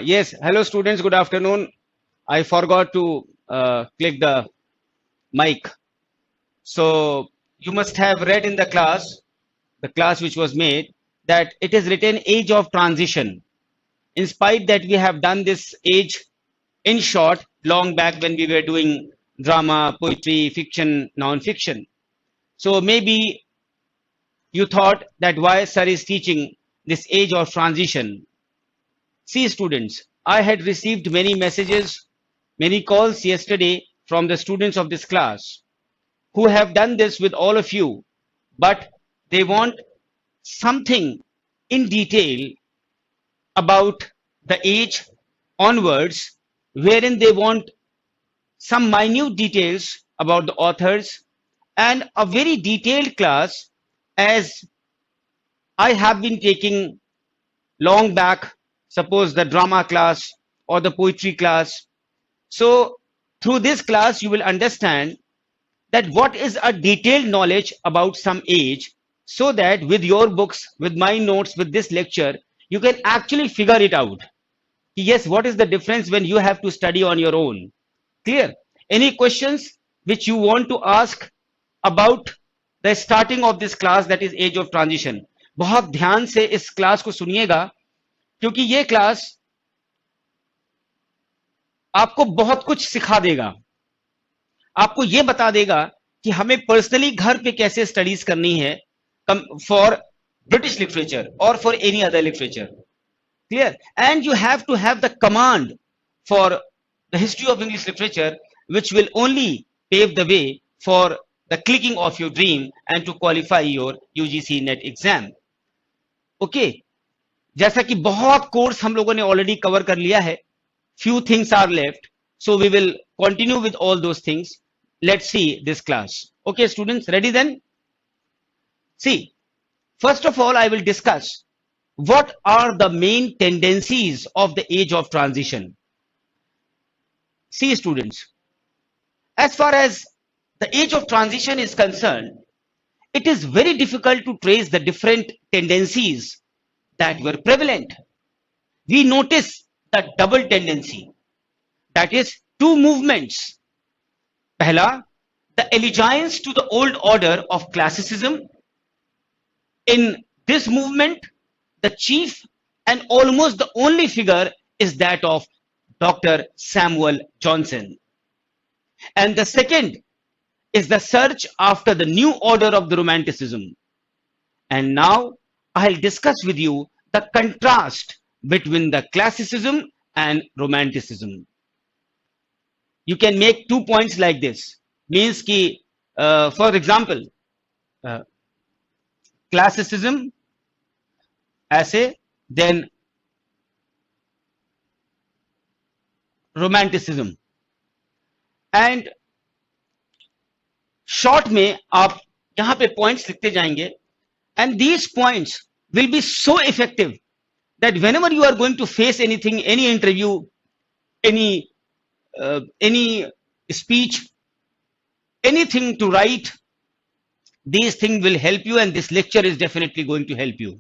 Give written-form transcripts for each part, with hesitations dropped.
Yes. Hello, students. Good afternoon. I forgot to click the mic. So you must have read in the class which was made, that it is written age of transition. In spite that we have done this age in short long back when we were doing drama, poetry, fiction, non-fiction. So maybe you thought that why sir is teaching this age of transition. See, students, I had received many messages, many calls yesterday from the students of this class who have done this with all of you, but they want something in detail about the age onwards, wherein they want some minute details about the authors and a very detailed class, as I have been taking long back, suppose the drama class or the poetry class. So through this class, you will understand that what is a detailed knowledge about some age, so that with your books, with my notes, with this lecture, you can actually figure it out. Yes, what is the difference when you have to study on your own? Clear? Any questions which you want to ask about the starting of this class, that is age of transition? बहुत ध्यान से इस class को सुनिएगा, क्योंकि ये class आपको बहुत कुछ सिखा देगा, आपको ये बता देगा कि हमें पर्सनली घर पे कैसे स्टडीज करनी है फॉर ब्रिटिश लिटरेचर और for any other literature. Clear? And you have to have the command for the history of English literature, which will only pave the way for the clicking of your dream and to qualify your UGC NET exam. Okay, जैसा कि बहुत course हम लोगों ने already cover कर लिया है, few things are left, so we will continue with all those things. Let's see this class. Okay, students, ready then? See, first of all, I will discuss what are the main tendencies of the age of transition. See, students, as far as the age of transition is concerned, it is very difficult to trace the different tendencies that were prevalent. We notice the double tendency, that is two movements. Pehla, the allegiance to the old order of classicism. In this movement, the chief and almost the only figure is that of Dr. Samuel Johnson. And the second is the search after the new order of the Romanticism. And now I'll discuss with you the contrast between the Classicism and Romanticism. You can make 2 points like this. Means ki, for example, Classicism ऐसे, then romanticism, and short में आप यहाँ पे points लिखते जाएंगे, and these points will be so effective that whenever you are going to face anything, any interview, any speech, anything to write, these things will help you, and this lecture is definitely going to help you.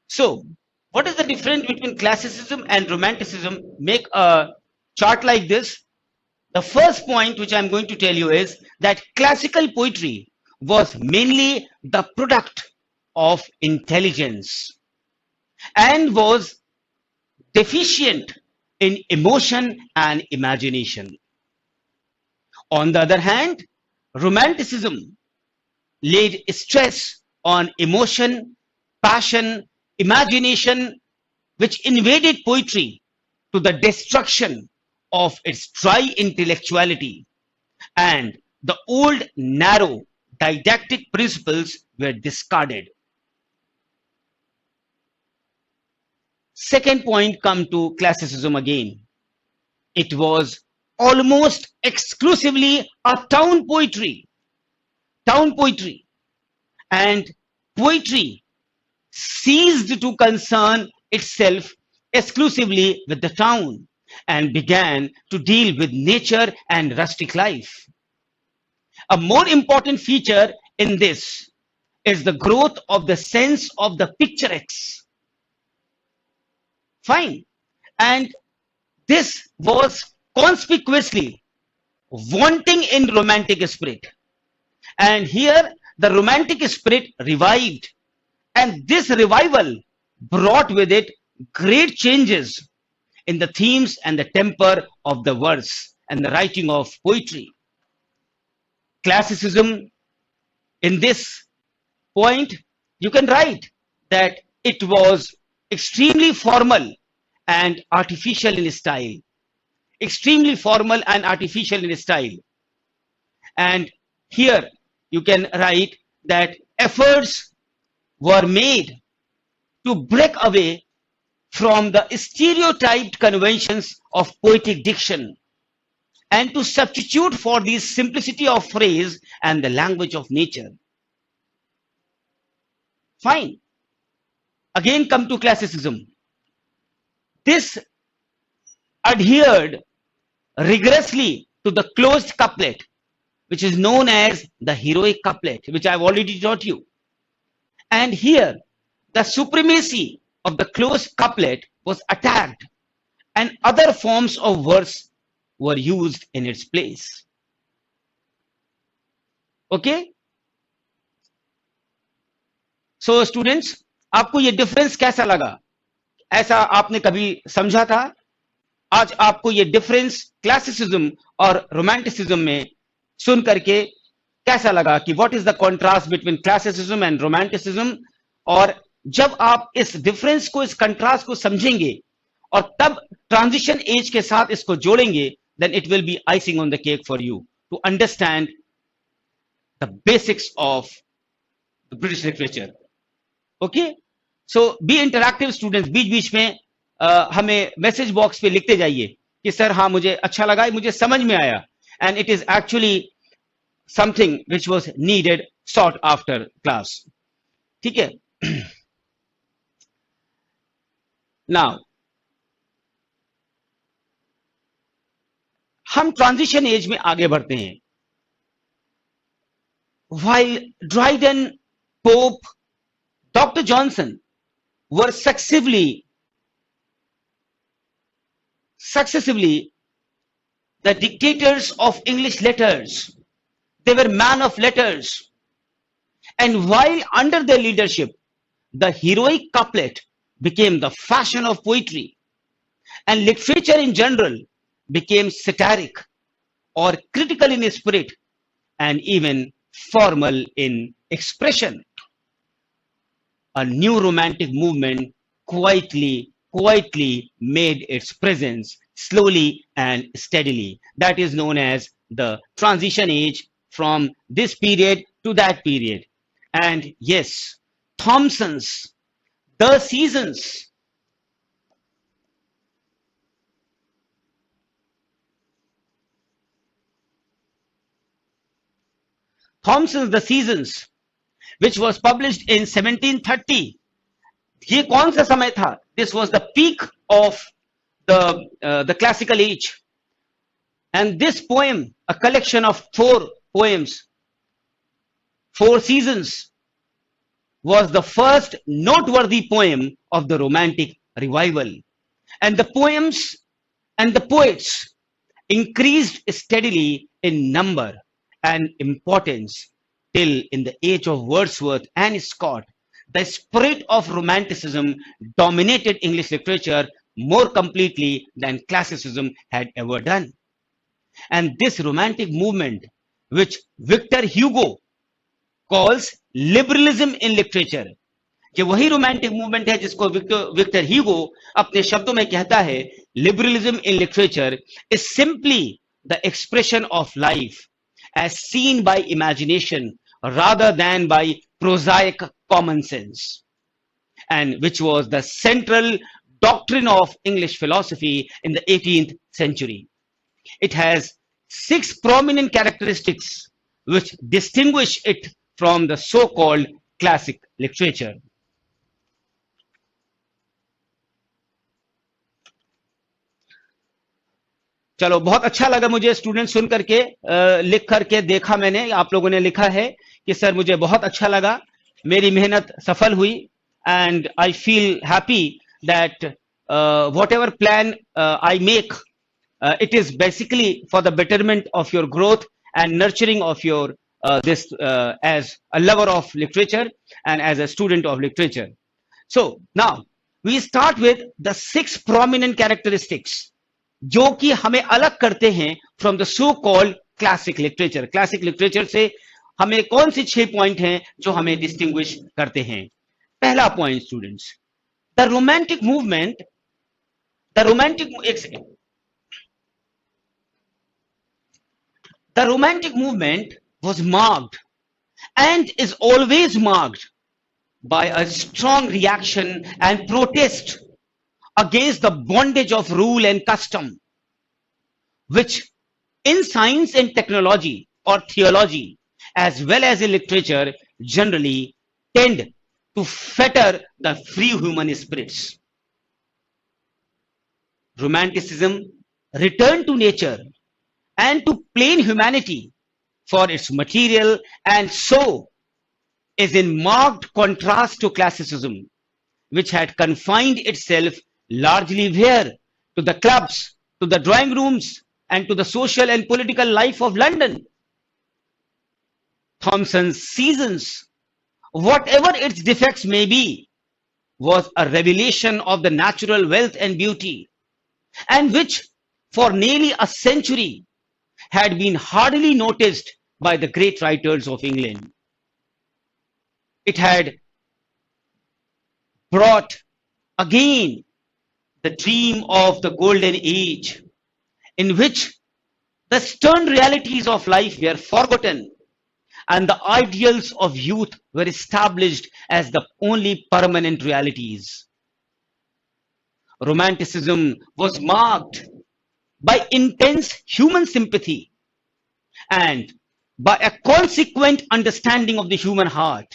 So, what is the difference between classicism and romanticism? Make a chart like this. The first point which I'm going to tell you is that classical poetry was mainly the product of intelligence and was deficient in emotion and imagination. On the other hand, romanticism laid stress on emotion, passion, imagination, which invaded poetry to the destruction of its dry intellectuality, and the old narrow didactic principles were discarded. Second point, come to classicism again. It was almost exclusively a town poetry, and poetry ceased to concern itself exclusively with the town and began to deal with nature and rustic life. A more important feature in this is the growth of the sense of the picturesque. Fine. and this was conspicuously wanting in romantic spirit. And here the romantic spirit revived, and this revival brought with it great changes in the themes and the temper of the verse and the writing of poetry. Classicism, in this point, you can write that it was extremely formal and artificial in style. Extremely formal and artificial in style. And here you can write that efforts were made to break away from the stereotyped conventions of poetic diction and to substitute for the simplicity of phrase and the language of nature. Fine. Again, come to classicism. This adhered rigorously to the closed couplet, which is known as the heroic couplet, which I've already taught you. And here, the supremacy of the closed couplet was attacked, and other forms of verse were used in its place. Okay? So students, आपको ये difference कैसा लगा? ऐसा आपने कभी समझा था? आज आपको ये डिफरेंस क्लासिसिज्म और रोमांटिसिज्म में सुन करके कैसा लगा कि what is the contrast between classicism and romanticism? और जब आप इस डिफरेंस को, इस कंट्रास्ट को समझेंगे और तब ट्रांजिशन एज के साथ इसको जोड़ेंगे, then it will be icing on the cake for you to understand the basics of the British literature. Okay? So be interactive students. बीच बीच में हमें मैसेज बॉक्स पे लिखते जाइए कि सर हाँ मुझे अच्छा लगा, मुझे समझ में आया, and it is actually something which was needed sought after class. ठीक है? Now हम ट्रांजिशन एज में आगे बढ़ते हैं. While Dryden, Pope, Dr. Johnson were successively the dictators of English letters. They were men of letters. And while under their leadership, the heroic couplet became the fashion of poetry, and literature in general became satiric or critical in spirit and even formal in expression. A new romantic movement quietly made its presence slowly and steadily. That is known as the transition age, from this period to that period. And yes, Thompson's The Seasons, which was published in 1730. ये कौन सा समय था? This was the peak of the classical age. And this poem, a collection of 4 poems, 4 seasons, was the first noteworthy poem of the Romantic revival. And the poems and the poets increased steadily in number and importance till in the age of Wordsworth and Scott, the spirit of Romanticism dominated English literature more completely than Classicism had ever done. And this Romantic movement, which Victor Hugo calls liberalism in literature, कि वही romantic movement है जिसको Victor Hugo अपने शब्दों में कहता है liberalism in literature is simply the expression of life as seen by imagination rather than by prosaic common sense, and which was the central doctrine of English philosophy in the 18th century. It has 6 prominent characteristics which distinguish it from the so-called classic literature. चलो, बहुत अच्छा लगा मुझे student सुन करके, लिख करके देखा मैंने, आप लोगों ने लिखा है कि सर मुझे बहुत अच्छा लगा, मेरी मेहनत सफल हुई, and I feel happy that whatever plan I make, it is basically for the betterment of your growth and nurturing of your this as a lover of literature and as a student of literature. So now we start with the 6 prominent characteristics जो कि हमें अलग करते हैं from the so called classic literature. Classic literature से हमें कौन से 6 पॉइंट हैं जो हमें डिस्टिंग्विश करते हैं? पहला point students, the romantic movement, एक second, the romantic movement was marked and is always marked by a strong reaction and protest against the bondage of rule and custom, which in science and technology or theology, as well as in literature, generally tend to fetter the free human spirits. Romanticism returned to nature and to plain humanity for its material, and so is in marked contrast to classicism, which had confined itself largely where? To the clubs, to the drawing rooms, and to the social and political life of London. Thomson's Seasons, whatever its defects may be, was a revelation of the natural wealth and beauty, and which for nearly a century had been hardly noticed by the great writers of England. It had brought again the dream of the golden age in which the stern realities of life were forgotten and the ideals of youth were established as the only permanent realities. Romanticism was marked by intense human sympathy and by a consequent understanding of the human heart.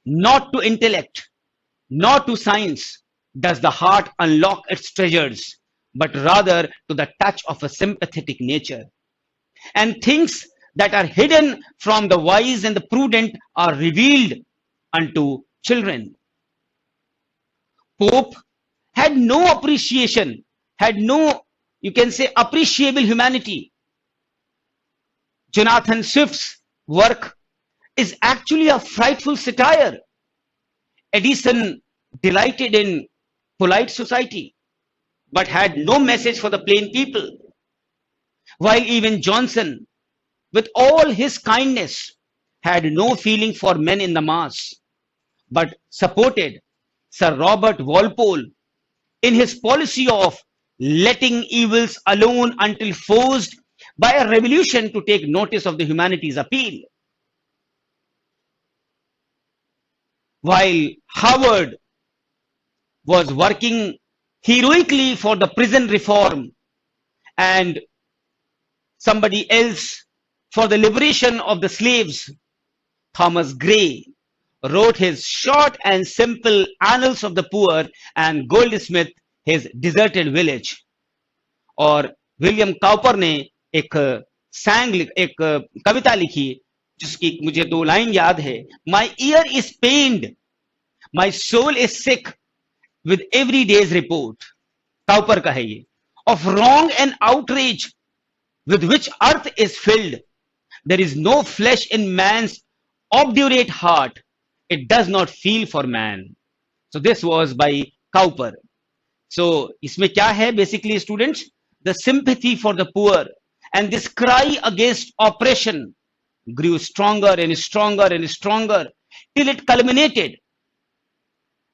Not to intellect, not to science does the heart unlock its treasures, but rather to the touch of a sympathetic nature. And things that are hidden from the wise and the prudent are revealed unto children. Pope had no appreciation, had no, you can say, appreciable humanity. Jonathan Swift's work is actually a frightful satire. Edison delighted in polite society, but had no message for the plain people. While even Johnson, with all his kindness, had no feeling for men in the mass, but supported Sir Robert Walpole in his policy of letting evils alone until forced by a revolution to take notice of the humanities' appeal. While Howard was working heroically for the prison reform and somebody else for the liberation of the slaves, Thomas Gray wrote his short and simple Annals of the Poor and Goldsmith his Deserted Village. और William Cowper ने एक कविता लिखी जिसकी मुझे 2 line याद है. My ear is pained, my soul is sick with every day's report. Cowper का है ये. Of wrong and outrage with which earth is filled. There is no flesh in man's obdurate heart. It does not feel for man. So this was by Cowper. So इसमें क्या है basically students? The sympathy for the poor and this cry against oppression grew stronger and stronger and stronger till it culminated.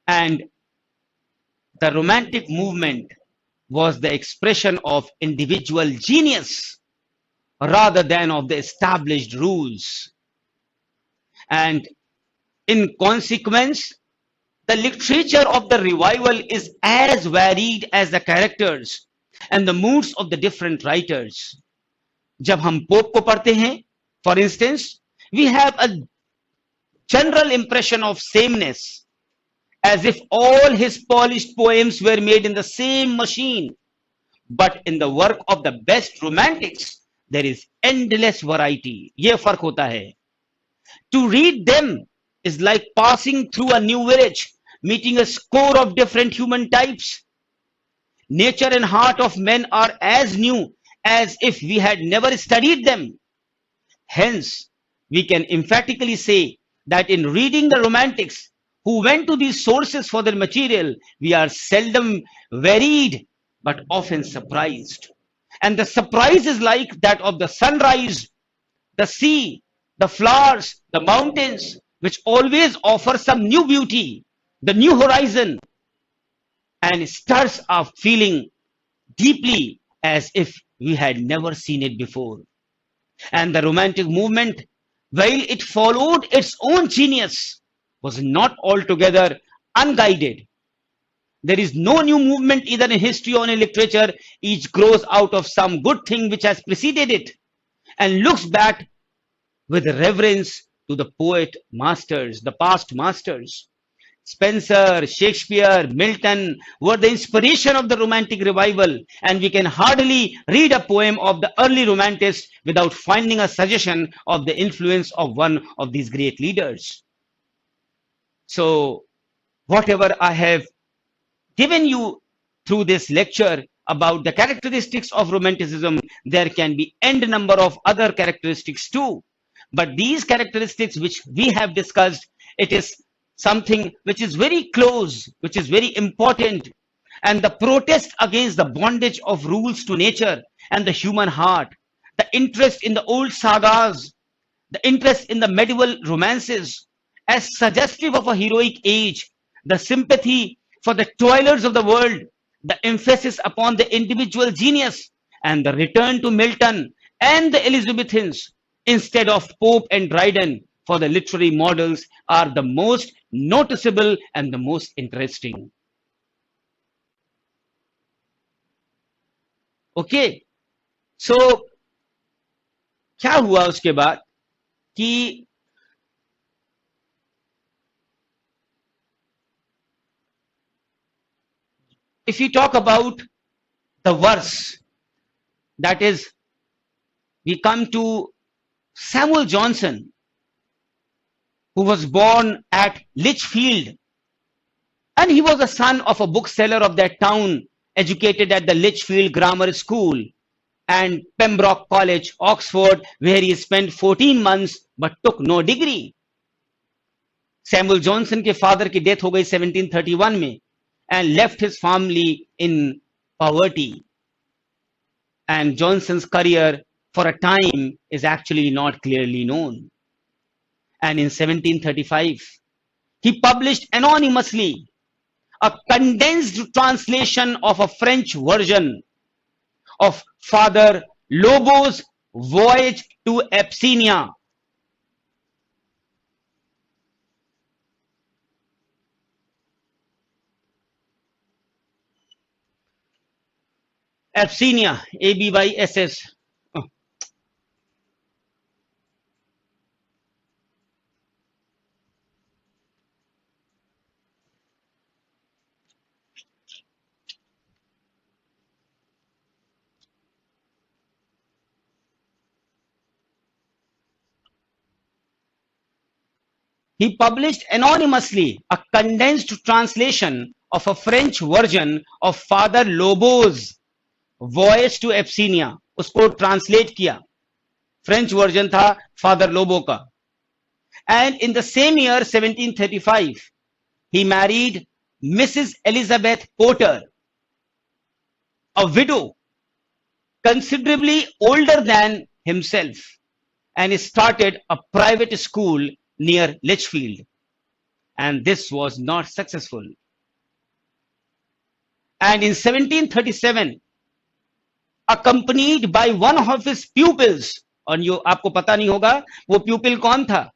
And the romantic movement was the expression of individual genius rather than of the established rules. And in consequence, the literature of the revival is as varied as the characters and the moods of the different writers. जब हम pope को पढ़ते हैं, for instance, we have a general impression of sameness, as if all his polished poems were made in the same machine. But in the work of the best romantics, there is endless variety. ये फर्क होता है. To read them is like passing through a new village. meeting a score of different human types. Nature and heart of men are as new as if we had never studied them. Hence, we can emphatically say that in reading the Romantics, who went to these sources for their material, we are seldom wearied but often surprised. And the surprise is like that of the sunrise, the sea, the flowers, the mountains, which always offer some new beauty, the new horizon, and stirs our feeling deeply as if we had never seen it before. And the Romantic movement, while it followed its own genius, was not altogether unguided. There is no new movement either in history or in literature. Each grows out of some good thing which has preceded it and looks back with reverence to the poet masters, the past masters. Spencer, Shakespeare, Milton were the inspiration of the Romantic revival, and we can hardly read a poem of the early Romanticists without finding a suggestion of the influence of one of these great leaders. So, whatever I have given you through this lecture about the characteristics of Romanticism, there can be n number of other characteristics too. But these characteristics which we have discussed, it is something which is very close, which is very important. And the protest against the bondage of rules to nature and the human heart, the interest in the old sagas, the interest in the medieval romances as suggestive of a heroic age, the sympathy for the toilers of the world, the emphasis upon the individual genius, and the return to Milton and the Elizabethans instead of Pope and Dryden for the literary models are the most noticeable and the most interesting. Okay, so क्या हुआ उसके बाद कि if you talk about the verse, that is, we come to Samuel Johnson, who was born at Lichfield, and he was the son of a bookseller of that town, educated at the Lichfield Grammar School and Pembroke College, Oxford, where he spent 14 months but took no degree. Samuel Johnson के father की death हो गई 1731 में and left his family in poverty. And Johnson's career for a time is actually not clearly known. And in 1735, he published anonymously a condensed translation of a French version of Father Lobo's Voyage to Abyssinia. Abyssinia, Abyss. He published anonymously a condensed translation of a French version of Father Lobo's Voyage to Abyssinia. उसको translate किया. French version था Father Lobo का. And in the same year 1735, he married Mrs. Elizabeth Porter, a widow considerably older than himself, and he started a private school near Lichfield, and this was not successful. And in 1737, accompanied by one of his pupils, और यो आपको पता नहीं होगा वो pupil कौन था.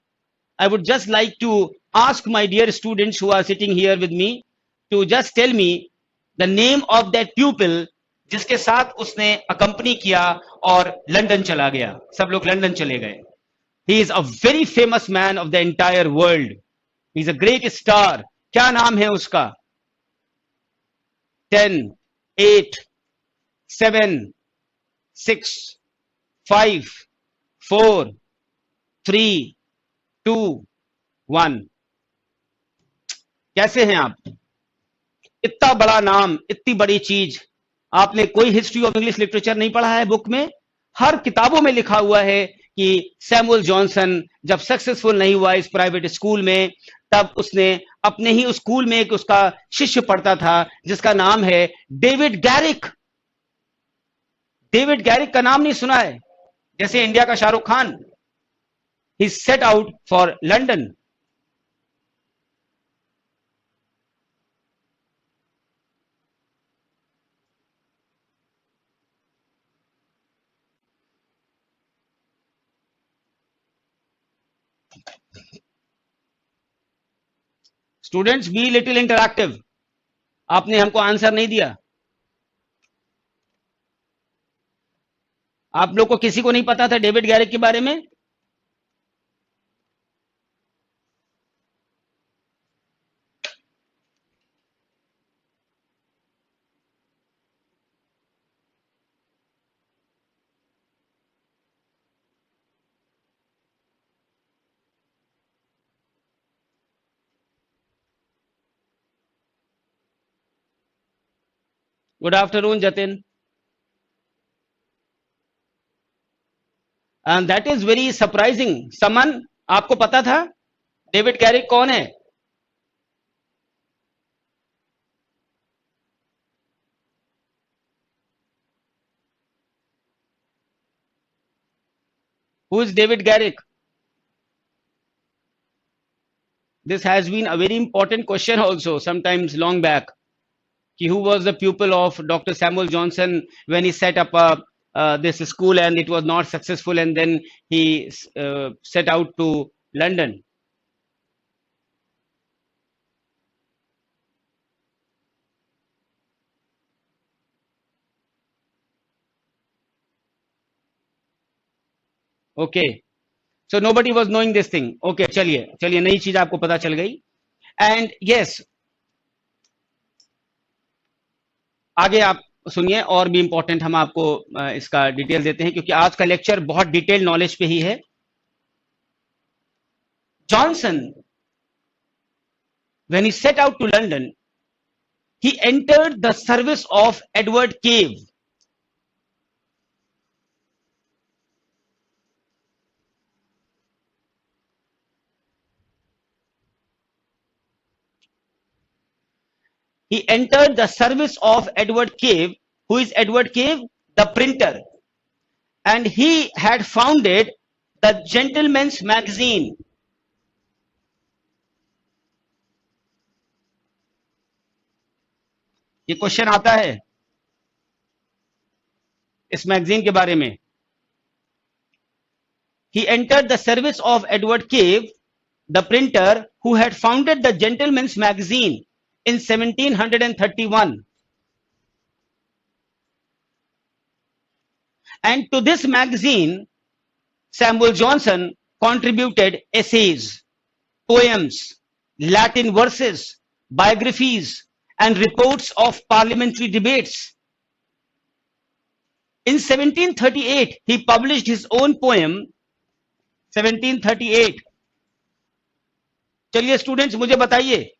I would just like to ask my dear students who are sitting here with me to just tell me the name of that pupil जिसके साथ उसने accompany किया और लंदन चला गया. सब लोग लंदन चले गए. He is a very famous man of the entire world. He is a great star. क्या नाम है उसका? 10, 8, 7, 6, 5, 4, 3, 2, 1. कैसे हैं आप? इतना बड़ा नाम, इतनी बड़ी चीज, आपने कोई हिस्ट्री ऑफ इंग्लिश लिटरेचर नहीं पढ़ा है बुक में? हर किताबों में लिखा हुआ है कि सैमुअल जॉनसन जब सक्सेसफुल नहीं हुआ इस प्राइवेट स्कूल में, तब उसने अपने ही स्कूल में एक उसका शिष्य पढ़ता था जिसका नाम है डेविड गैरिक। डेविड गैरिक का नाम नहीं सुना है? जैसे इंडिया का Shahrukh Khan. He set out for London. Students, be little interactive. आपने हमको आंसर नहीं दिया। आप लोग को किसी को नहीं पता था डेविड गैरिक के बारे में? Good afternoon Jatin. And that is very surprising. Saman, आपको पता था डेविड गैरिक कौन है? Who is David Garrick? This has been a very important question also sometimes long back. Who was the pupil of Dr. Samuel Johnson when he set up this school and it was not successful, and then he set out to London. Okay, so nobody was knowing this thing. Okay, चलिए चलिए, नई चीज आपको पता चल गई. And yes, आगे आप सुनिए, और भी इंपॉर्टेंट हम आपको इसका डिटेल देते हैं क्योंकि आज का लेक्चर बहुत डिटेल नॉलेज पे ही है. Johnson, when he set out to London, he entered the service of Edward Cave. He entered the service of Edward Cave. Who is Edward Cave? The printer. And he had founded the Gentleman's Magazine. ये question आता है इस magazine के बारे में. He entered the service of Edward Cave, the printer who had founded the Gentleman's Magazine in 1731. And to this magazine, Samuel Johnson contributed essays, poems, Latin verses, biographies, and reports of parliamentary debates. In 1738, he published his own poem. 1738. चलिए students, मुझे बताइए,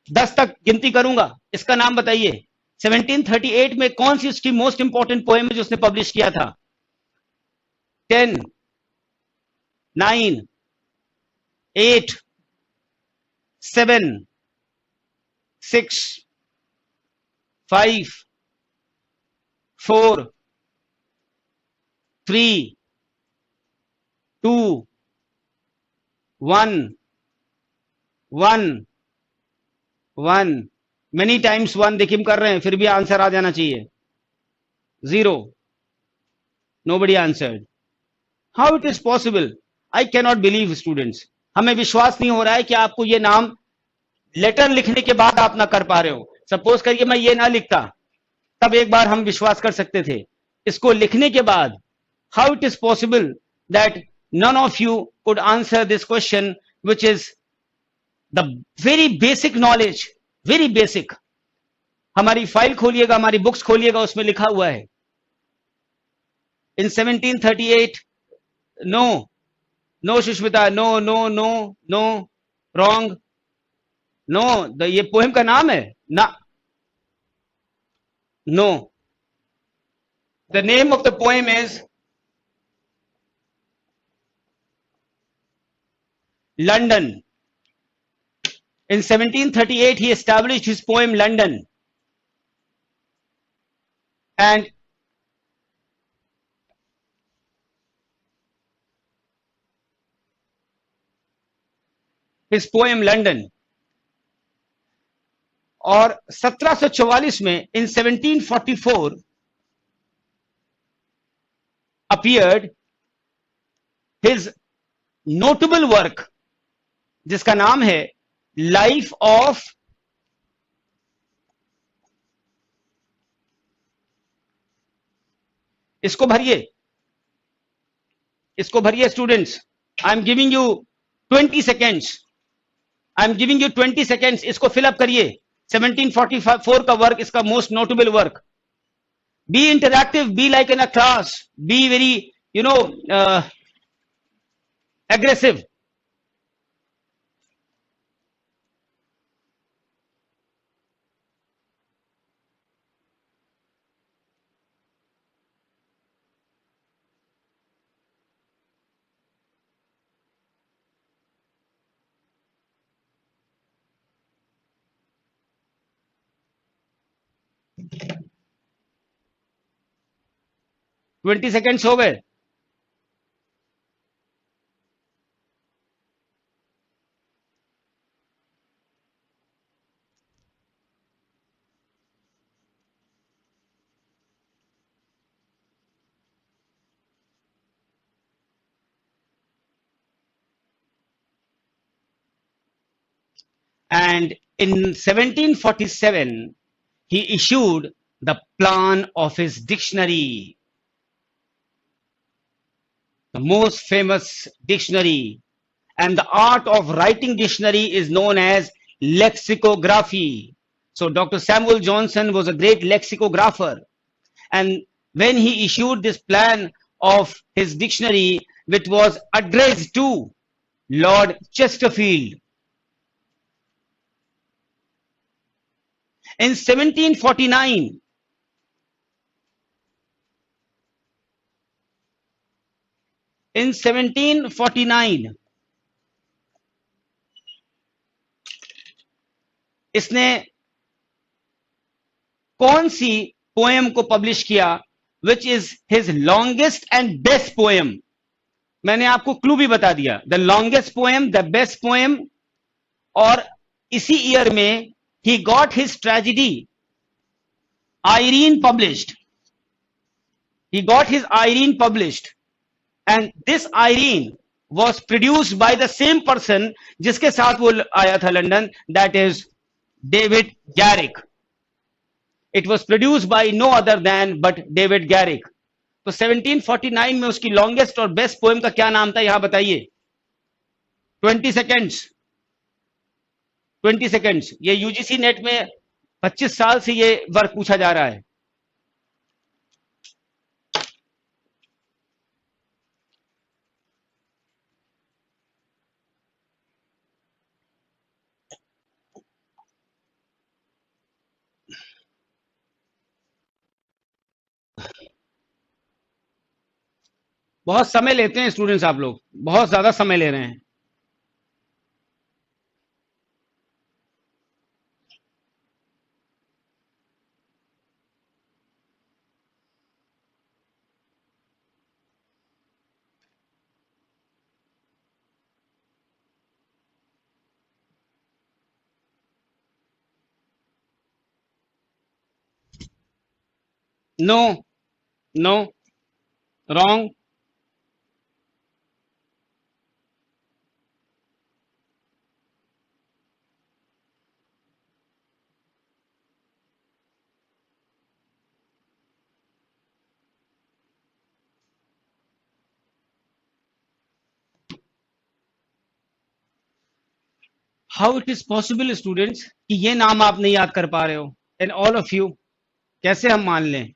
10 तक गिनती करूंगा, इसका नाम बताइए. 1738 में कौन सी उसकी मोस्ट इंपॉर्टेंट पोएम है जो उसने पब्लिश किया था? 10, 9, 8, 7, 6, 5, 4, 3, 2, 1, 1, 1. मेनी टाइम्स 1 देखिए कर रहे हैं, फिर भी आंसर आ जाना चाहिए. 0. Nobody answered. How it is possible? I cannot believe, students. हमें विश्वास नहीं हो रहा है कि आपको ये नाम लेटर लिखने के बाद आप ना कर पा रहे हो. सपोज करिए मैं ये ना लिखता, तब एक बार हम विश्वास कर सकते थे. इसको लिखने के बाद, how it is possible that none of you could answer this question, which is the very basic knowledge, very basic. हमारी फाइल खोलिएगा, हमारी बुक्स खोलिएगा, उसमें लिखा हुआ है. In 1738, no, no Sushmita, no, no, no, no, wrong, no, ये poem का नाम है ना? No, the name of the poem is London. In 1738, he established his poem London, and his poem London. और 1744 में in 1744 appeared his notable work जिसका नाम है लाइफ ऑफ इसको भरिए, इसको भरिए students. I am giving you 20 seconds. I am giving you 20 seconds. इसको फिलअप करिए. 1744 का वर्क इसका most notable work. Be interactive, be like in a class, be very aggressive. Twenty seconds हो गए. And in 1747, he issued the plan of his dictionary, the most famous dictionary. And the art of writing dictionary is known as lexicography. So Dr. Samuel Johnson was a great lexicographer. And when he issued this plan of his dictionary, which was addressed to Lord Chesterfield, in 1749, in 1749, इसने कौन सी poem को publish किया, which is his longest and best poem. मैंने आपको clue भी बता दिया, the longest poem, the best poem. और इसी ईयर में he got his tragedy Irene published. He got his Irene published, and this Irene was produced by the same person जिसके साथ वो आया था London, that is David Garrick. It was produced by no other than but David Garrick. तो 1749 में उसकी longest और best poem का क्या नाम था, यहां बताइए. 20 सेकेंड्स. 20 सेकेंड्स. ये यूजीसी नेट में 25 साल से ये वर्क पूछा जा रहा है. बहुत समय लेते हैं स्टूडेंट्स, आप लोग बहुत ज्यादा समय ले रहे हैं. No, no, wrong. How it is possible students कि ये नाम आप नहीं याद कर पा रहे हो, एंड ऑल ऑफ यू, कैसे हम मान लें?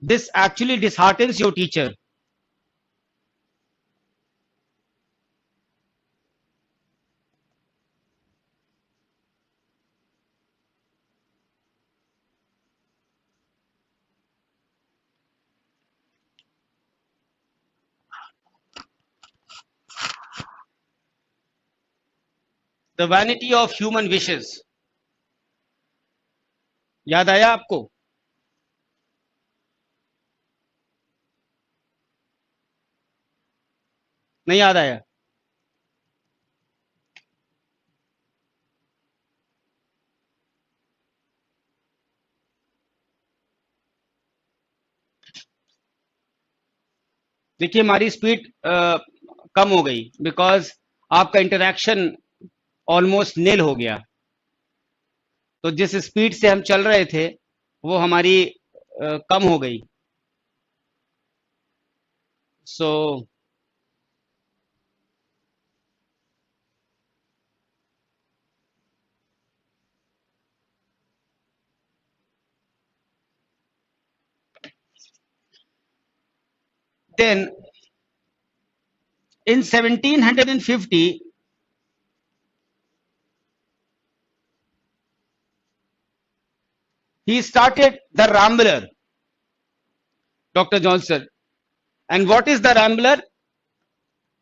This actually disheartens your teacher. The vanity of human wishes, याद आया आपको? नहीं याद आया? देखिए हमारी स्पीड कम हो गई बिकॉज आपका इंटरेक्शन ऑलमोस्ट निल हो गया। तो जिस स्पीड से हम चल रहे थे वो हमारी कम हो गई। So then in 1750 he started the Rambler, Dr. Johnson. And what is the Rambler?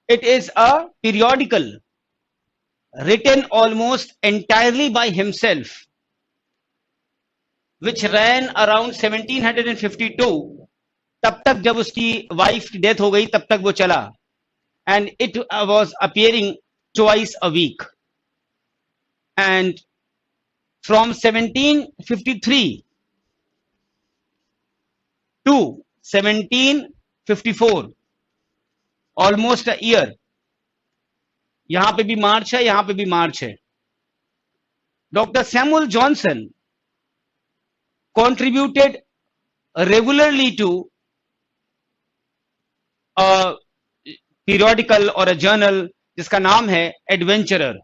It is a periodical written almost entirely by himself, which ran around 1752, तब तक जब उसकी वाइफ की डेथ हो गई तब तक वो चला। And it was appearing twice a week. And from 1753 to 1754, almost a year, यहां पे भी मार्च है, यहां पे भी मार्च है। Dr. Samuel Johnson contributed regularly to a periodical or a journal जिसका नाम है एडवेंचरर।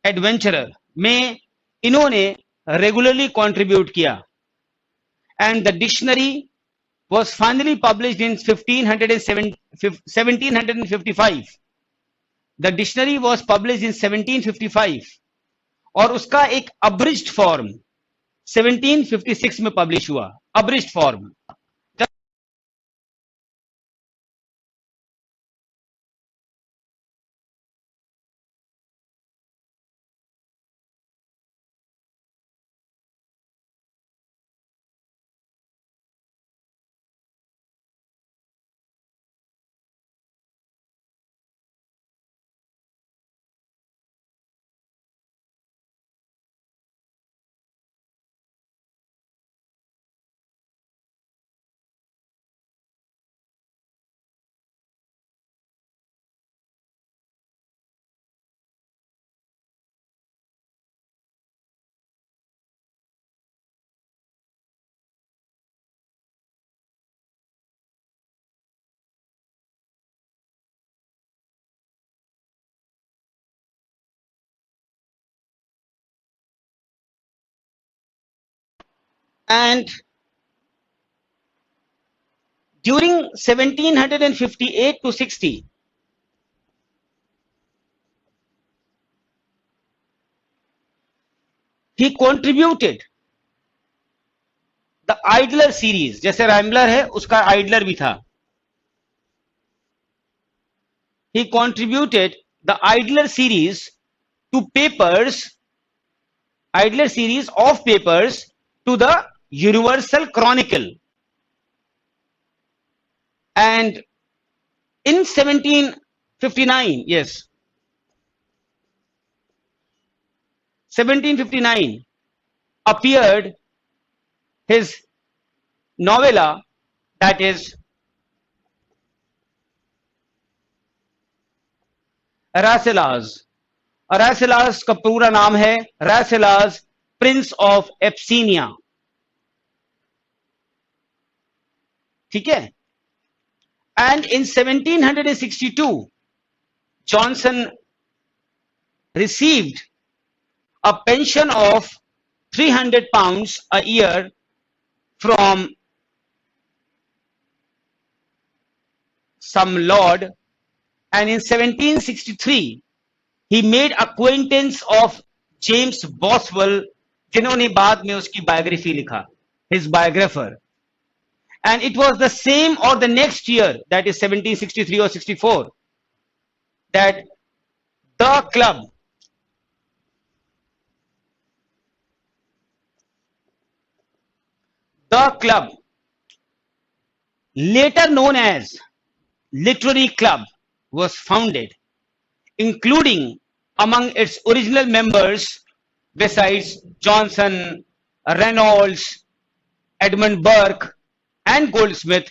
एडवेंचरर में इन्होंने रेगुलरली कंट्रीब्यूट किया। And the dictionary was finally published in 1755. The dictionary was published in 1755 और उसका एक abridged form 1756 में पब्लिश हुआ। abridged form and during 1758 to 60 he contributed the idler series। जैसे रैम्बलर है उसका आइडलर भी था। he contributed the idler series to papers, idler series of papers to the Universal Chronicle। And in 1759, yes, 1759 appeared his novella, that is Rasselas। Rasselas का पूरा नाम है Rasselas Prince of एप्सिनिया। ठीक है। And in 1762 Johnson received a pension of 300 pounds a year from some lord, and in 1763 he made acquaintance of James Boswell, जिन्होंने बाद में उसकी बायोग्राफी लिखा, his biographer। and it was the same or the next year, that is 1763 or 64, that the club later known as Literary Club was founded, including among its original members, besides Johnson, Reynolds, Edmund Burke, and Goldsmith,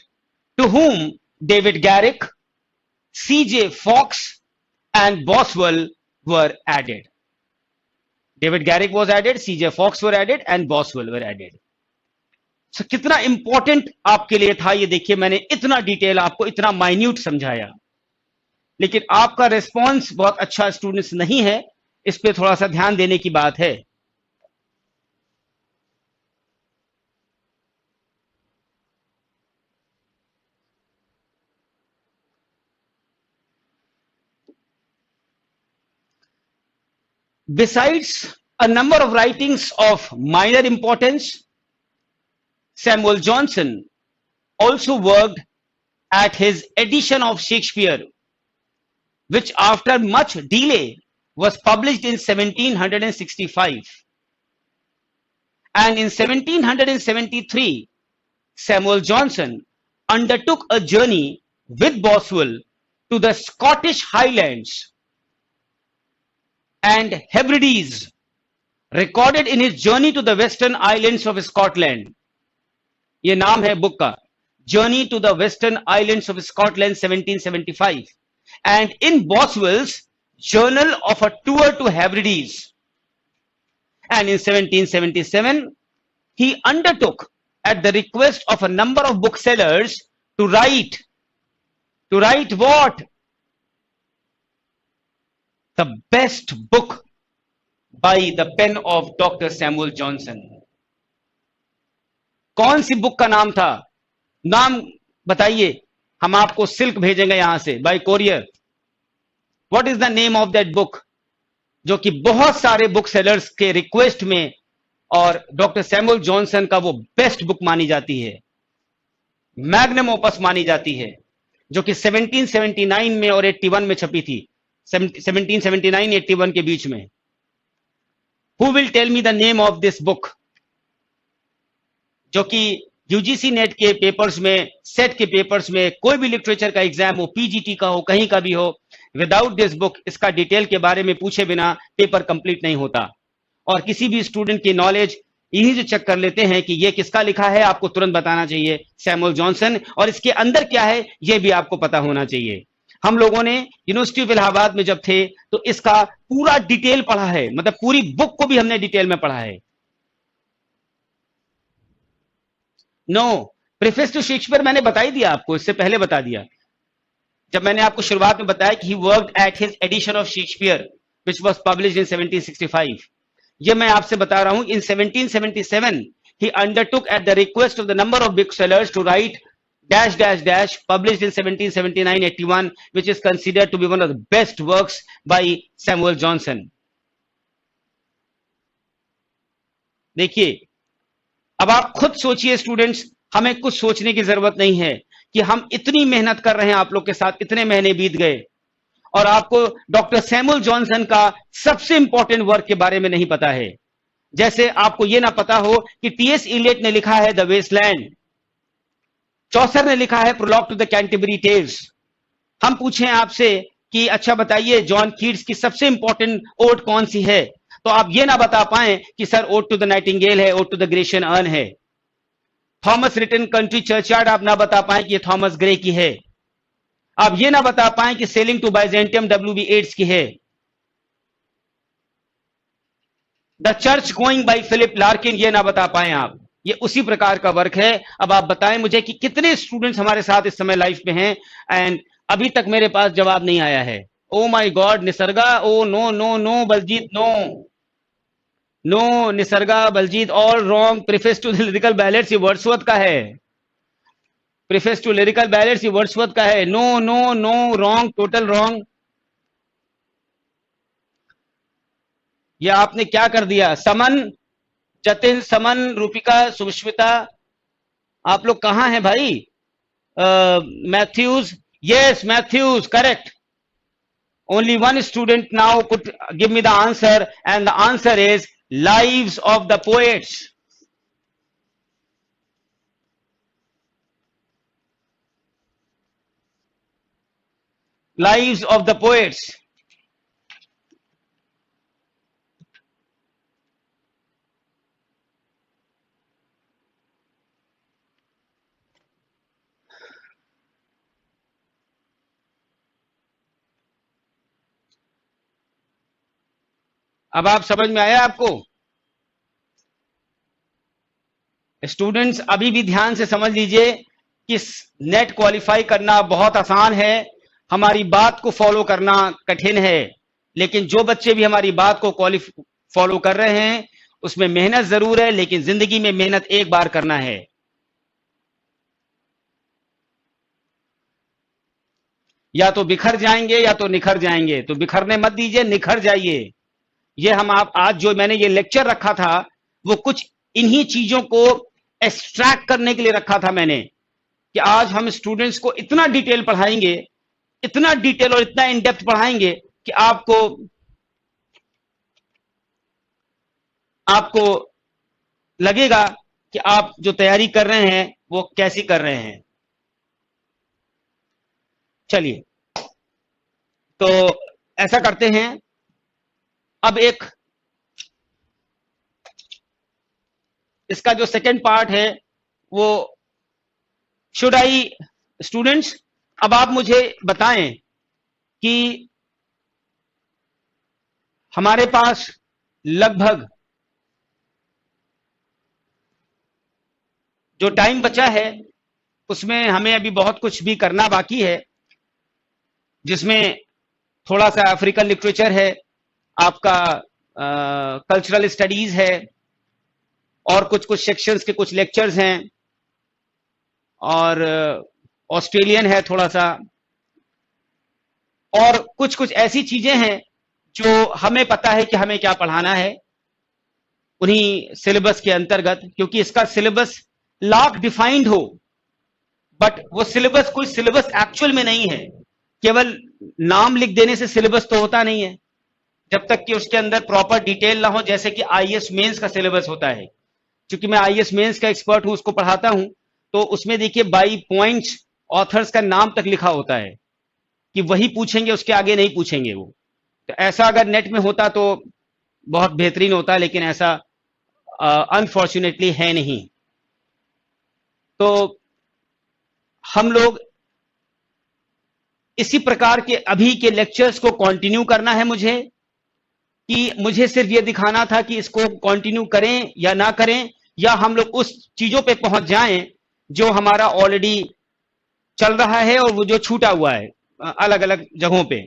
to whom David Garrick, C.J. Fox, and Boswell were added. David Garrick was added, C.J. Fox were added, and Boswell were added. So, कितना important आपके लिए था ये देखिए, मैंने इतना detail आपको इतना माइन्यूट समझाया, लेकिन आपका रिस्पॉन्स बहुत अच्छा स्टूडेंट्स नहीं है, इस पे थोड़ा सा ध्यान देने की बात है. Besides a number of writings of minor importance, Samuel Johnson also worked at his edition of Shakespeare, which after much delay was published in 1765. And in 1773, Samuel Johnson undertook a journey with Boswell to the Scottish Highlands and Hebrides, recorded in his journey to the Western Islands of Scotland. ये नाम है book का, Journey to the Western Islands of Scotland 1775, and in Boswell's Journal of a Tour to Hebrides. And in 1777, he undertook, at the request of a number of booksellers, to write what? The best book by the pen of Dr. Samuel Johnson. कौन सी book का नाम था? नाम बताइए, हम आपको silk भेजेंगे यहां से bye courier. What is the name of that book, जो कि बहुत सारे बुक सेलर्स के रिक्वेस्ट में और डॉक्टर सैमुअल जॉनसन का वो बेस्ट बुक मानी जाती है, मैग्नम ओपस मानी जाती है, जो कि 1779 में और 81 में छपी थी, 1779-81 के बीच में. Who will tell me the name of this book, जो कि यूजीसी नेट के पेपर्स में, सेट के पेपर्स में, कोई भी लिटरेचर का एग्जाम हो, पीजीटी का हो, कहीं का भी हो, विदाउट दिस बुक, इसका डिटेल के बारे में पूछे बिना पेपर कंप्लीट नहीं होता. और किसी भी स्टूडेंट की नॉलेज यही जो चेक कर लेते हैं कि ये किसका लिखा है, आपको तुरंत बताना चाहिए सैमुअल जॉनसन, और इसके अंदर क्या है ये भी आपको पता होना चाहिए. हम लोगों ने यूनिवर्सिटी ऑफ इलाहाबाद में जब थे तो इसका पूरा डिटेल पढ़ा है, मतलब पूरी बुक को भी हमने डिटेल में पढ़ा है. नो, प्रीफेस टू शेक्सपियर मैंने बता ही दिया आपको, इससे पहले बता दिया, जब मैंने आपको शुरुआत में बताया कि he worked at his edition of Shakespeare which was published in 1765. ये मैं आपसे बता रहा हूं, इन 1777 he undertook at the request of the number of booksellers to write dash dash dash, published in 1779-81, which is considered to be one of the best works by Samuel Johnson. देखिए, अब आप खुद सोचिए स्टूडेंट्स, हमें कुछ सोचने की जरूरत नहीं है कि हम इतनी मेहनत कर रहे हैं आप लोग के साथ, इतने महीने बीत गए और आपको डॉक्टर सैमुअल जॉनसन का सबसे इंपॉर्टेंट वर्क के बारे में नहीं पता है. जैसे आपको यह ना पता हो कि टीएस इलियट ने लिखा है द वेस्टलैंड, चौसर ने लिखा है prologue to the Canterbury Tales. हम पूछें आपसे कि अच्छा बताइए जॉन कीट्स की सबसे इंपॉर्टेंट ओड कौन सी है, तो आप ये ना बता पाए कि sir ode to the nightingale है, ode to the Grecian urn है. थॉमस रिटन कंट्री चर्चयार्ड आप ना बता पाए कि ये थॉमस ग्रे की है. आप ये ना बता पाए कि sailing to Byzantium W B. Yeats की है. The church going by Philip Larkin ये ना बता पाए आप, ये उसी प्रकार का वर्क है. अब आप बताएं मुझे कि कितने स्टूडेंट्स हमारे साथ इस समय लाइफ में हैं एंड अभी तक मेरे पास जवाब नहीं आया है. Oh my God Nisarga, oh no no no Baljit, no no Nisarga Baljit, all wrong. Preface to lyrical ballads ये वर्ड्सवर्थ का है, प्रीफेस टू लिरिकल बैलेट्स ये वर्ड्सवर्थ का है. No no no, wrong, total wrong. ये आपने क्या कर दिया? समन, जतिन, समन, रूपिका, सुष्मिता, आप लोग कहाँ हैं भाई? Matthews, yes, Matthews, correct. Only one student now could give me the answer, and the answer is Lives of the Poets. Lives of the Poets. अब आप समझ में आया आपको? स्टूडेंट्स अभी भी ध्यान से समझ लीजिए कि नेट क्वालिफाई करना बहुत आसान है, हमारी बात को फॉलो करना कठिन है। लेकिन जो बच्चे भी हमारी बात को फॉलो कर रहे हैं, उसमें मेहनत जरूर है, लेकिन जिंदगी में मेहनत एक बार करना है। या तो बिखर जाएंगे या तो निखर जाएंगे, तो बिखरने मत दीजिए, निखर जाइए। ये हम आप आज जो मैंने ये लेक्चर रखा था, वो कुछ इन्हीं चीजों को एक्सट्रैक्ट करने के लिए रखा था मैंने, कि आज हम स्टूडेंट्स को इतना डिटेल पढ़ाएंगे, इतना डिटेल और इतना इन डेप्थ पढ़ाएंगे कि आपको आपको लगेगा कि आप जो तैयारी कर रहे हैं वो कैसी कर रहे हैं। चलिए, तो ऐसा करते हैं, अब एक इसका जो सेकंड पार्ट है वो शुड आई स्टूडेंट्स, अब आप मुझे बताएं कि हमारे पास लगभग जो टाइम बचा है उसमें हमें अभी बहुत कुछ भी करना बाकी है, जिसमें थोड़ा सा अफ्रीकन लिटरेचर है, आपका कल्चरल स्टडीज है, और कुछ कुछ सेक्शंस के कुछ लेक्चर्स हैं, और ऑस्ट्रेलियन है थोड़ा सा, और कुछ कुछ ऐसी चीजें हैं जो हमें पता है कि हमें क्या पढ़ाना है उन्हीं सिलेबस के अंतर्गत, क्योंकि इसका सिलेबस लाख डिफाइंड हो, बट वो सिलेबस कोई सिलेबस एक्चुअल में नहीं है। केवल नाम लिख देने से सिलेबस तो होता नहीं है, जब तक कि उसके अंदर प्रॉपर डिटेल ना हो, जैसे कि आईएएस मेंस का सिलेबस होता है। क्योंकि मैं आईएएस मेंस का एक्सपर्ट हूं, उसको पढ़ाता हूं, तो उसमें देखिए बाई पॉइंट्स ऑथर्स का नाम तक लिखा होता है कि वही पूछेंगे, उसके आगे नहीं पूछेंगे वो। तो ऐसा अगर नेट में होता तो बहुत बेहतरीन होता, लेकिन ऐसा अनफॉर्चुनेटली है नहीं। तो हम लोग इसी प्रकार के अभी के लेक्चर्स को कंटिन्यू करना है मुझे, कि मुझे सिर्फ ये दिखाना था कि इसको कंटिन्यू करें या ना करें, या हम लोग उस चीजों पे पहुंच जाएं जो हमारा ऑलरेडी चल रहा है और वो जो छूटा हुआ है अलग अलग जगहों पे।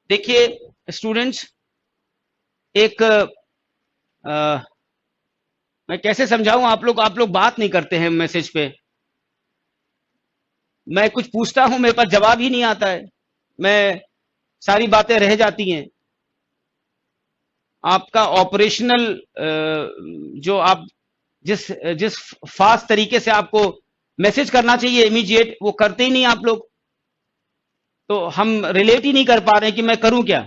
देखिए स्टूडेंट्स, एक मैं कैसे समझाऊं, आप लोग बात नहीं करते हैं मैसेज पे। मैं कुछ पूछता हूं, मेरे पास जवाब ही नहीं आता है, मैं सारी बातें रह जाती हैं। आपका ऑपरेशनल जो आप जिस जिस फास्ट तरीके से आपको मैसेज करना चाहिए इमीडिएट, वो करते ही नहीं आप लोग, तो हम रिलेट ही नहीं कर पा रहे हैं कि मैं करूं क्या।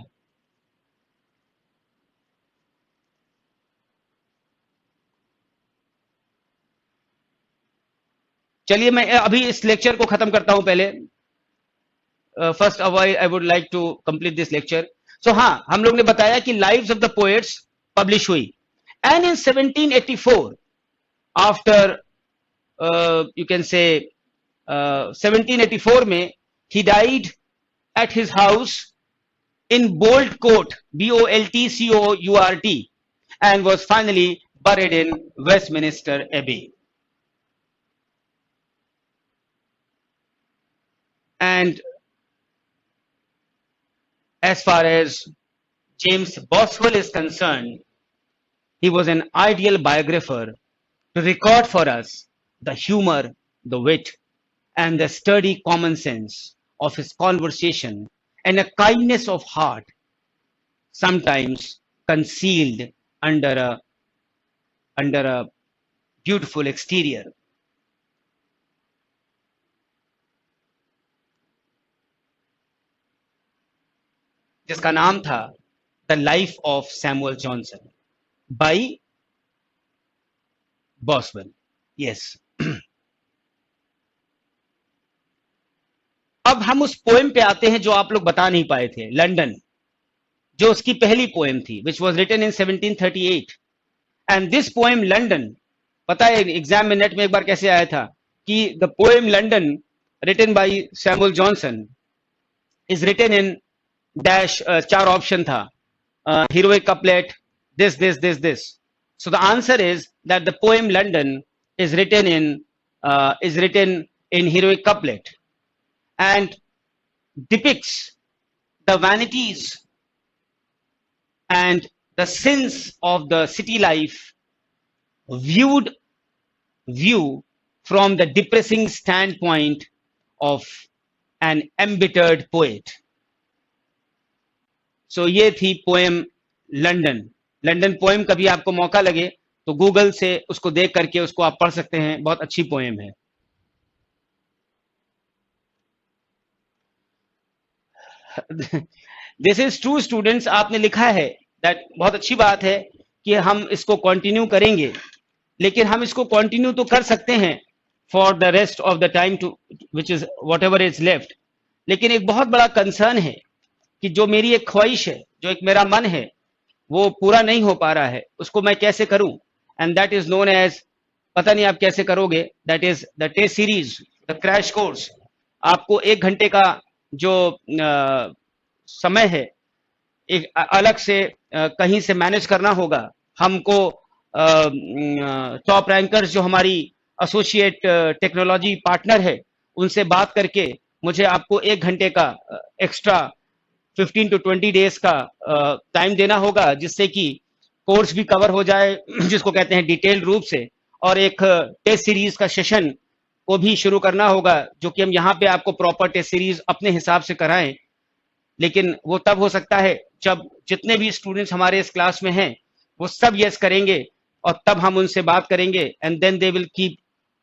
चलिए मैं अभी इस लेक्चर को खत्म करता हूं पहले। First I would like to complete this lecture. So हाँ, हम लोग ने बताया कि lives of the poets publish हुई, and in 1784 after you can say 1784 में he died at his house in Bolt Court, Boltcourt, and was finally buried in Westminster Abbey. And as far as James Boswell is concerned, he was an ideal biographer to record for us the humor, the wit, and the sturdy common sense of his conversation, and a kindness of heart sometimes concealed under a beautiful exterior. जिसका नाम था the life of Samuel Johnson by Boswell. Yes. अब हम उस poem पे आते हैं जो आप लोग बता नहीं पाए थे, लंदन, जो उसकी पहली पोएम थी, which was written in 1738. And this poem London, पता है एग्जाम में नेट में एक बार कैसे आया था कि the poem London written by Samuel Johnson is written in dash, 4 option था, heroic couplet, this. So the answer is that the poem London is written in heroic couplet and depicts the vanities and the sins of the city life view from the depressing standpoint of an embittered poet. सो ये थी poem London. London poem, कभी आपको मौका लगे तो Google से उसको देख करके उसको आप पढ़ सकते हैं, बहुत अच्छी पोएम है. दिस इज ट्रू स्टूडेंट्स, आपने लिखा है दैट, बहुत अच्छी बात है कि हम इसको कंटिन्यू करेंगे, लेकिन हम इसको कंटिन्यू तो कर सकते हैं for the rest of the time to which is whatever is left. लेकिन एक बहुत बड़ा कंसर्न है कि जो मेरी एक ख्वाहिश है, जो एक मेरा मन है, वो पूरा नहीं हो पा रहा है, उसको मैं कैसे करूं. And that is known as, पता नहीं आप कैसे करोगे, that is the test series, the crash course. आपको 1 घंटे का जो समय है एक अलग से कहीं से मैनेज करना होगा. हमको टॉप रैंकर्स जो हमारी एसोसिएट टेक्नोलॉजी पार्टनर है, उनसे बात करके मुझे आपको 1 घंटे का एक्स्ट्रा 15 to 20 डेज का टाइम देना होगा, जिससे कि कोर्स भी कवर हो जाए, जिसको कहते हैं डिटेल रूप से, और एक टेस्ट सीरीज का सेशन को भी शुरू करना होगा, जो कि हम यहाँ पे आपको प्रॉपर टेस्ट सीरीज अपने हिसाब से कराएं. लेकिन वो तब हो सकता है जब जितने भी स्टूडेंट्स हमारे इस क्लास में हैं वो सब यस करेंगे, और तब हम उनसे बात करेंगे, and then they will keep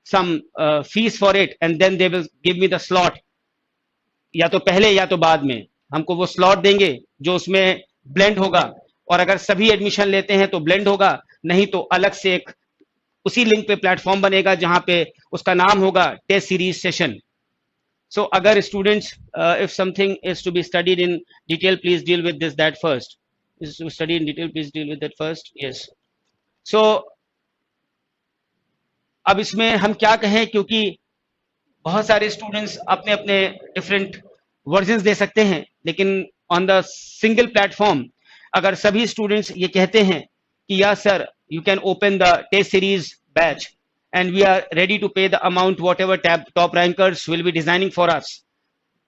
some fees for it, and then they will give me the slot, या तो पहले या तो बाद में हमको वो स्लॉट देंगे जो उसमें ब्लेंड होगा. और अगर सभी एडमिशन लेते हैं तो ब्लेंड होगा, नहीं तो अलग से एक उसी लिंक पे प्लेटफॉर्म बनेगा जहां पे उसका नाम होगा टेस्ट सीरीज सेशन. सो अगर students, if something is to be studied in detail, please deal with this that first. Is to study in detail, please deal with that first. Yes. So अब इसमें हम क्या कहें, क्योंकि बहुत सारे students अपने अपने डिफरेंट वर्जन्स दे सकते हैं, लेकिन ऑन द सिंगल प्लेटफॉर्म अगर सभी स्टूडेंट्स ये कहते हैं कि या sir, you can open the test series batch and we are ready to pay the amount whatever top rankers will be designing for us,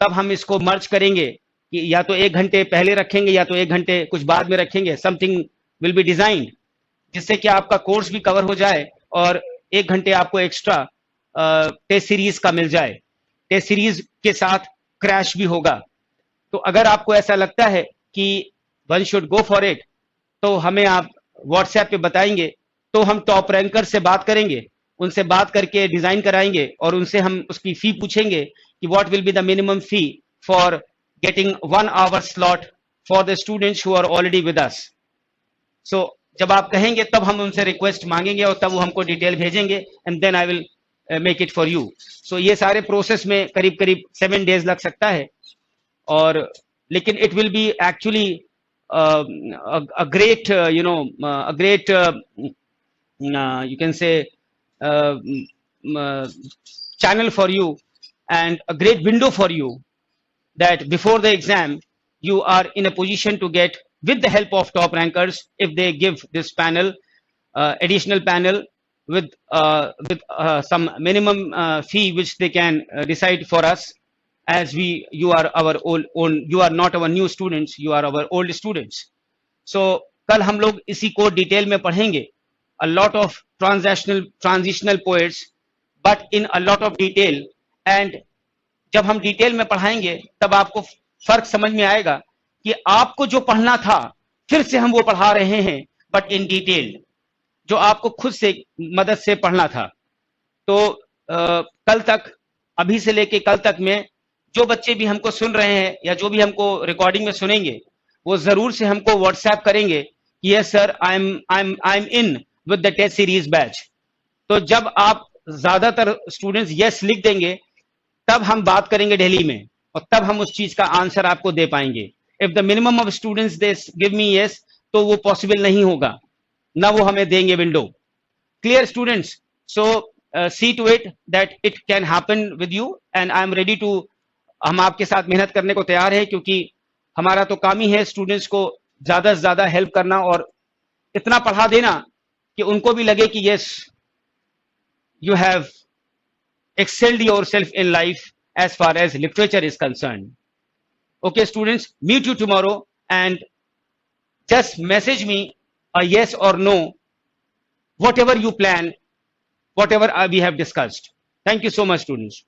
तब हम इसको मर्ज करेंगे कि या तो 1 घंटे पहले रखेंगे या तो 1 घंटे कुछ बाद में रखेंगे. समथिंग विल बी डिजाइंड जिससे कि आपका कोर्स भी कवर हो जाए और 1 घंटे आपको एक्स्ट्रा टेस्ट सीरीज का मिल जाए. टेस्ट सीरीज के साथ क्रैश भी होगा. तो अगर आपको ऐसा लगता है कि one should go for it, तो हमें आप व्हाट्सएप पे बताएंगे, तो हम टॉप रैंकर से बात करेंगे, उनसे बात करके डिजाइन कराएंगे, और उनसे हम उसकी फी पूछेंगे कि what will be the minimum fee for getting 1 hour slot for the students who are already with us. So जब आप कहेंगे तब हम उनसे रिक्वेस्ट मांगेंगे और तब वो हमको डिटेल भेजेंगे, and then I will make it for you. So ये सारे प्रोसेस में करीब करीब 7 days लग सकता है, और लेकिन it will be actually a great you can say channel for you and a great window for you, that before the exam you are in a position to get, with the help of top rankers, if they give this panel, additional panel with some minimum fee which they can decide for us, as you are our own, you are not our new students, you are our old students. So कल हम लोग इसी को detail में पढ़ेंगे. A lot of transitional poets, but in a lot of detail. And जब हम detail में पढ़ाएंगे तब आपको फर्क समझ में आएगा कि आपको जो पढ़ना था फिर से हम वो पढ़ा रहे हैं, बट इन डिटेल, जो आपको खुद से मदद से पढ़ना था। तो कल तक, अभी से लेके कल तक में जो बच्चे भी हमको सुन रहे हैं या जो भी हमको रिकॉर्डिंग में सुनेंगे, वो जरूर से हमको व्हाट्सएप करेंगे कि yes sir, I am in with the test series batch. तो जब आप ज्यादातर स्टूडेंट्स यस लिख देंगे, तब हम बात करेंगे दिल्ली में, और तब हम उस चीज का आंसर आपको दे पाएंगे। If the minimum of students they give me yes, तो वो पॉसिबल नहीं होगा, ना वो हमें देंगे window. Clear students? So see to it that it can happen with you, and I am ready to, हम आपके साथ मेहनत करने को तैयार है, क्योंकि हमारा तो काम ही है स्टूडेंट्स को ज्यादा से ज्यादा हेल्प करना और इतना पढ़ा देना कि उनको भी लगे कि yes, you have excelled yourself in life as far as literature is concerned. Okay, students, meet you tomorrow and just message me a yes or no, whatever you plan, whatever we have discussed. Thank you so much, students.